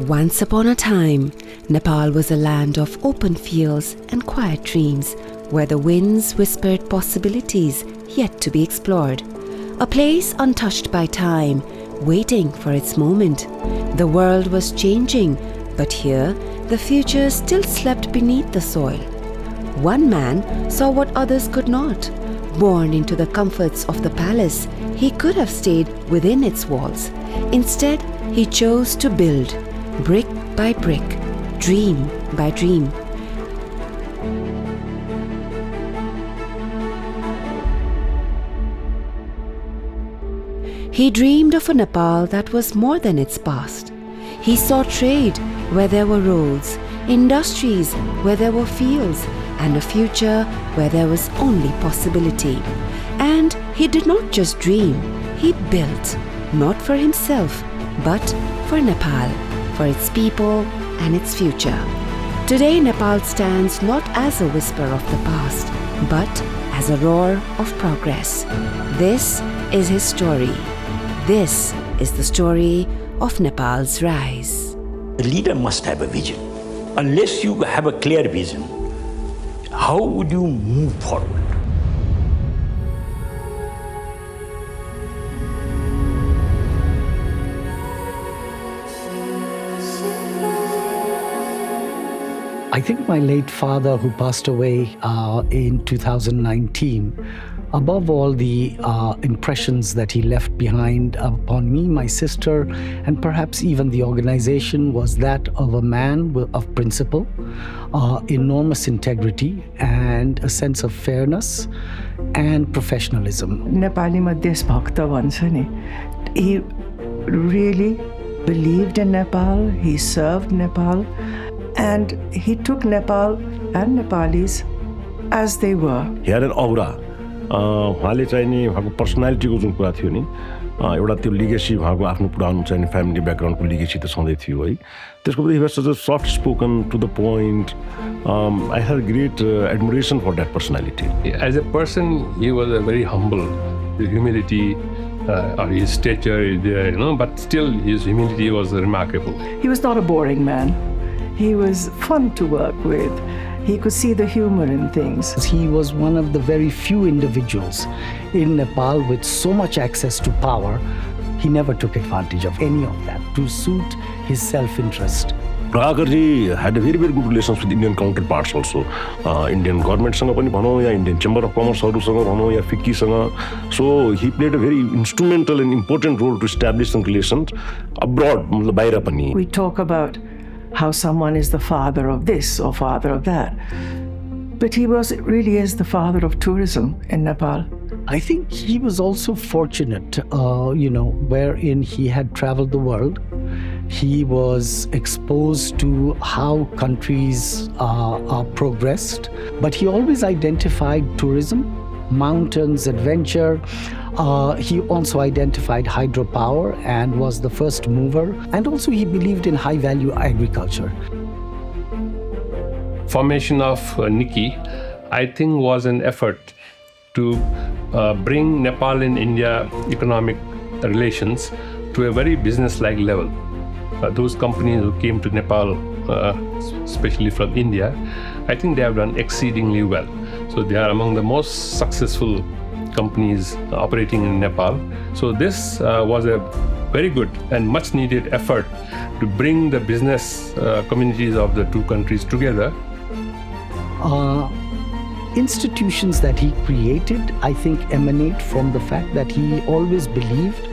Once upon a time, Nepal was a land of open fields and quiet dreams, where the winds whispered possibilities yet to be explored. A place untouched by time, waiting for its moment. The world was changing, but here, the future still slept beneath the soil. One man saw what others could not. Born into the comforts of the palace, he could have stayed within its walls. Instead, he chose to build, brick by brick, dream by dream. He dreamed of a Nepal that was more than its past. He saw trade where there were roads, industries where there were fields, and a future where there was only possibility. And he did not just dream, he built, not for himself, but for Nepal, for its people and its future. Today, Nepal stands not as a whisper of the past, but as a roar of progress. This is his story. This is the story of Nepal's rise. The leader must have a vision. Unless you have a clear vision, how would you move forward? I think my late father, who passed away in 2019, above all the impressions that he left behind upon me, my sister, and perhaps even the organization, was that of a man of principle, enormous integrity, and a sense of fairness and professionalism. नेपालीमा देशभक्त भन्छ नि. He really believed in Nepal, he served Nepal, and he took Nepal and Nepalis as they were. He had an aura. उहाँले चाहिँ नि उहाँको पर्सनालिटीको जुन कुरा थियो नि एउटा त्यो लिगेसी उहाँको आफ्नो पुरानो चाहिँ फ्यामिली ब्याकग्राउन्डको लिगेसी त छँदै थियो है त्यसको पछि he was such a soft spoken, to the point. I had great admiration for that personality. As a person, he was a very humble. The humility or his stature is there, but still his humility was remarkable. He was not a boring man. He was fun to work with. He could see the humor in things. He was one of the very few individuals in Nepal with so much access to power. He never took advantage of any of that to suit his self-interest. Prabhakar had a very, very good relations with Indian counterparts also. Indian government-सँग पनि भनौँ या Indian Chamber of Commerce-हरूसँग भनौँ या FICCI-सँग. So he played a very instrumental and important role to establish some relations abroad, मतलब बाहिर पनि. We talk about how someone is the father of this or father of that. But he really is the father of tourism in Nepal. I think he was also fortunate, wherein he had traveled the world. He was exposed to how countries are progressed, but he always identified tourism, mountains, adventure. He also identified hydropower and was the first mover. And also he believed in high-value agriculture. Formation of NIKI, I think, was an effort to bring Nepal and India economic relations to a very business-like level. Those companies who came to Nepal, especially from India, I think they have done exceedingly well. So they are among the most successful companies operating in Nepal. So this was a very good and much needed effort to bring the business communities of the two countries together. Institutions that he created, I think, emanate from the fact that he always believed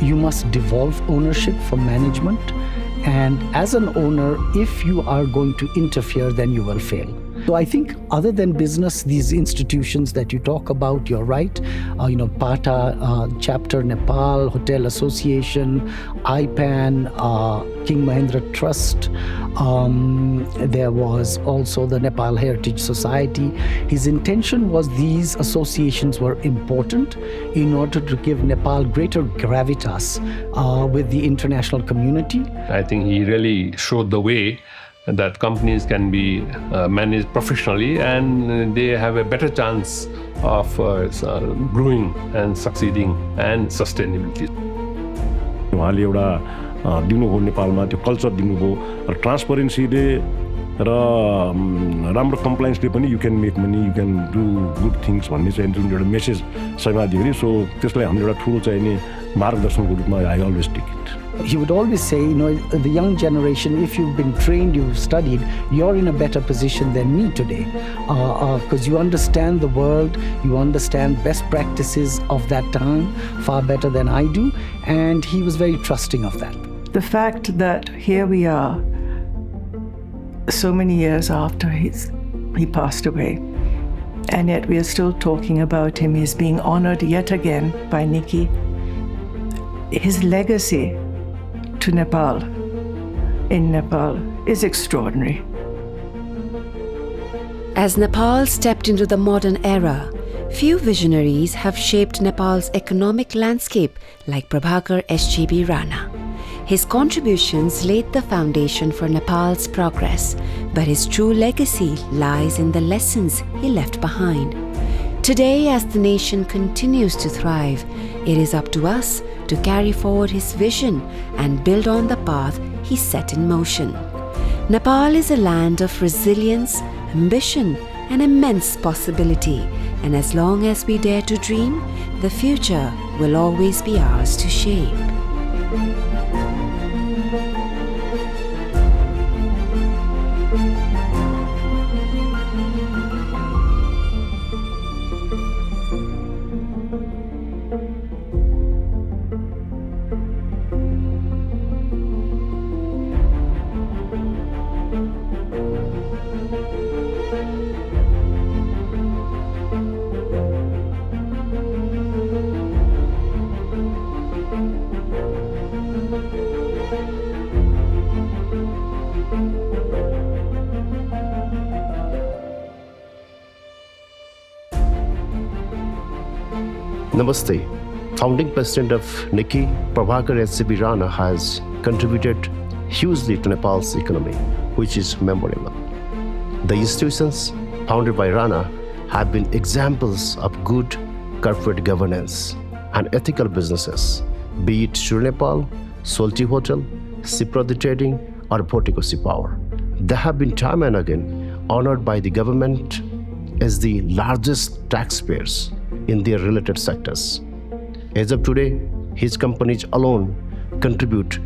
you must devolve ownership from management. And as an owner, if you are going to interfere, then you will fail. So I think other than business, these institutions that you talk about, you're right, PATA, Chapter Nepal, Hotel Association, IPAN, King Mahendra Trust. There was also the Nepal Heritage Society. His intention was these associations were important in order to give Nepal greater gravitas with the international community. I think he really showed the way that companies can be managed professionally and they have a better chance of growing and succeeding and sustainability. उहाँले एउटा दिनुभयो नेपालमा, त्यो culture दिनुभयो र ट्रान्सपरेन्सीले र राम्रो कम्प्लायन्सले पनि you can make money, you can do good things भन्ने चाहिँ जुन एउटा मेसेज सयमा दियो नि, सो त्यसलाई हामीले एउटा ठुलो चाहिने मार्गदर्शनको रूपमा I always take it. He would always say, the young generation, if you've been trained, you've studied, you're in a better position than me today. Because you understand the world, you understand best practices of that time far better than I do. And he was very trusting of that. The fact that here we are, so many years after he passed away, and yet we are still talking about him. He's being honored yet again by Nikki. His legacy to Nepal, in Nepal, is extraordinary. As Nepal stepped into the modern era, few visionaries have shaped Nepal's economic landscape like Prabhakar SJB Rana. His contributions laid the foundation for Nepal's progress, but his true legacy lies in the lessons he left behind. Today, as the nation continues to thrive, it is up to us to carry forward his vision and build on the path he set in motion. Nepal is a land of resilience, ambition, and immense possibility, and as long as we dare to dream, the future will always be ours to shape. Namaste. Founding president of Nikki, Prabhakar SJB Rana has contributed hugely to Nepal's economy, which is memorable. The institutions founded by Rana have been examples of good corporate governance and ethical businesses, be it Sri Nepal, Solti Hotel, Siprati Trading, or Portico Power. They have been time and again honored by the government as the largest taxpayers in their related sectors. As of today, his companies alone contribute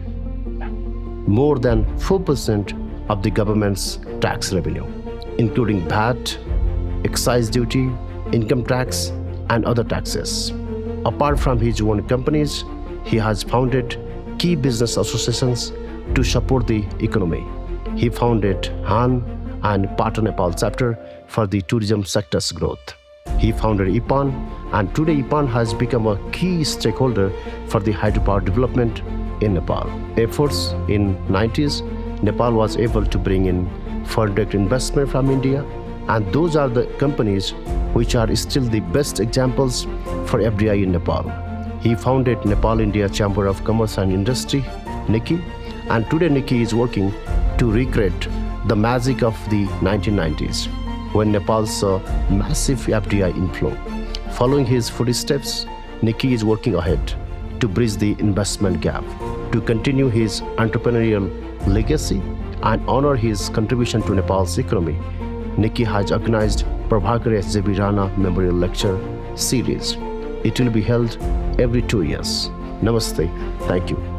more than 4% of the government's tax revenue, including VAT, excise duty, income tax, and other taxes. Apart from his own companies, he has founded key business associations to support the economy. He founded Han and Pata Nepal chapter for the tourism sector's growth. He founded IPAN, and today IPAN has become a key stakeholder for the hydropower development in Nepal. Efforts in 90s, Nepal was able to bring in foreign direct investment from India, and those are the companies which are still the best examples for FDI in Nepal. He founded Nepal-India Chamber of Commerce and Industry, Nikki, and today Nikki is working to recreate the magic of the 1990s, when Nepal saw massive FDI inflow. Following his footsteps, Nikki is working ahead to bridge the investment gap, to continue his entrepreneurial legacy and honor his contribution to Nepal's economy. Nikki has organized Prabhakar SJB Rana Memorial Lecture Series. It will be held every 2 years. Namaste. Thank you.